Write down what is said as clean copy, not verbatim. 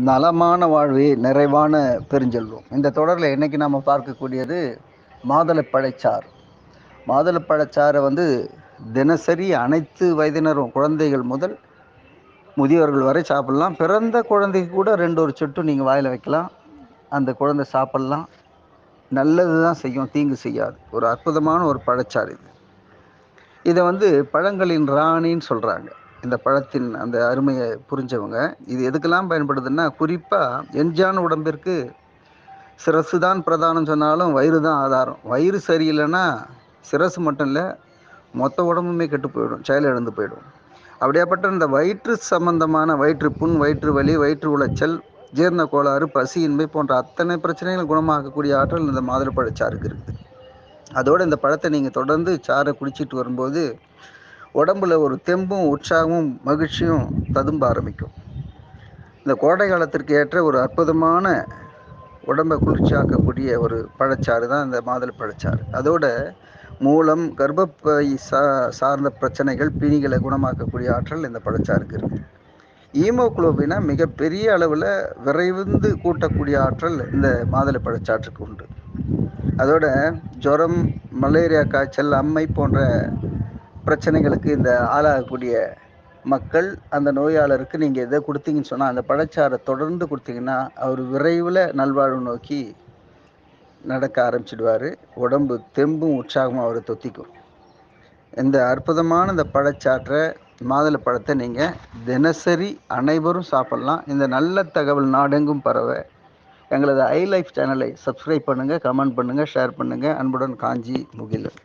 நலமான வாழ்வே நிறைவான பெருஞ்செல்வம். இந்த தொடரில் இன்னைக்கு நாம் பார்க்கக்கூடியது மாதுளப்பழச்சாறு. மாதுளப்பழச்சாறை தினசரி அனைத்து வயதினரும், குழந்தைகள் முதல் முதியவர்கள் வரை சாப்பிடலாம். பிறந்த குழந்தைக்கு கூட 2 சொட்டு நீங்கள் வாயில் வைக்கலாம். அந்த குழந்தை சாப்பிடலாம். நல்லது தான் செய்யும், தீங்கு செய்யாது. ஒரு அற்புதமான ஒரு பழச்சாறு இது. இதை பழங்களின் ராணின்னு சொல்கிறாங்க. இந்த பழத்தின் அந்த அருமையை புரிஞ்சவங்க. இது எதுக்கெல்லாம் பயன்படுதுன்னா, குறிப்பாக எஞ்சான உடம்பிற்கு சிரசு தான் பிரதானம் சொன்னாலும் வயிறு தான் ஆதாரம். வயிறு சரியில்லைன்னா சிரசு மட்டும் இல்லை, மொத்த உடம்புமே கெட்டு போயிடும், செயலிழந்து போயிடும். அப்படியாப்பட்ட இந்த வயிற்று சம்பந்தமான வயிற்றுப்புண், வயிற்று வலி, வயிற்று உளைச்சல், ஜீரண கோளாறு, பசியின்மை போன்ற அத்தனை பிரச்சனைகளும் குணமாக்கக்கூடிய ஆற்றல் இந்த மாதுளப்பழச்சாருக்கு இருக்குது. அதோடு இந்த பழத்தை நீங்கள் தொடர்ந்து சாறை குடிச்சிட்டு வரும்போது உடம்புல ஒரு தெம்பும், உற்சாகமும், மகிழ்ச்சியும் ததும்ப ஆரம்பிக்கும். இந்த கோடை காலத்திற்கு ஏற்ற ஒரு அற்புதமான உடம்பை குளிர்ச்சியாக்கக்கூடிய ஒரு பழச்சாறு தான் இந்த மாதுளை பழச்சாறு. அதோட மூலம், கர்ப்பப்பை சார்ந்த பிரச்சனைகள், பிணிகளை குணமாக்கக்கூடிய ஆற்றல் இந்த பழச்சாருக்கு இருக்குது. ஈமோகுளோபினை மிகப்பெரிய அளவில் விரைந்து கூட்டக்கூடிய ஆற்றல் இந்த மாதுளை பழச்சாற்றுக்கு உண்டு. அதோட ஜுரம், மலேரியா காய்ச்சல், அம்மை போன்ற பிரச்சனைகளுக்கு இந்த ஆளாகக்கூடிய மக்கள், அந்த நோயாளருக்கு நீங்கள் எதை கொடுத்தீங்கன்னு சொன்னால், அந்த பழச்சாறை தொடர்ந்து கொடுத்தீங்கன்னா அவர் விரைவில் நல்வாழ்வு நோக்கி நடக்க ஆரம்பிச்சிடுவார். உடம்பு தெம்பும் உற்சாகமும் அவரை தொத்திக்கும். இந்த அற்புதமான இந்த பழச்சாற்றை, மாதுளை பழத்தை நீங்கள் தினசரி அனைவரும் சாப்பிட்லாம். இந்த நல்ல தகவல் நாடெங்கும் பரவ எங்களது ஐ லைஃப் சேனலை சப்ஸ்கிரைப் பண்ணுங்கள், கமெண்ட் பண்ணுங்கள், ஷேர் பண்ணுங்கள். அன்புடன் காஞ்சி முகிலன்.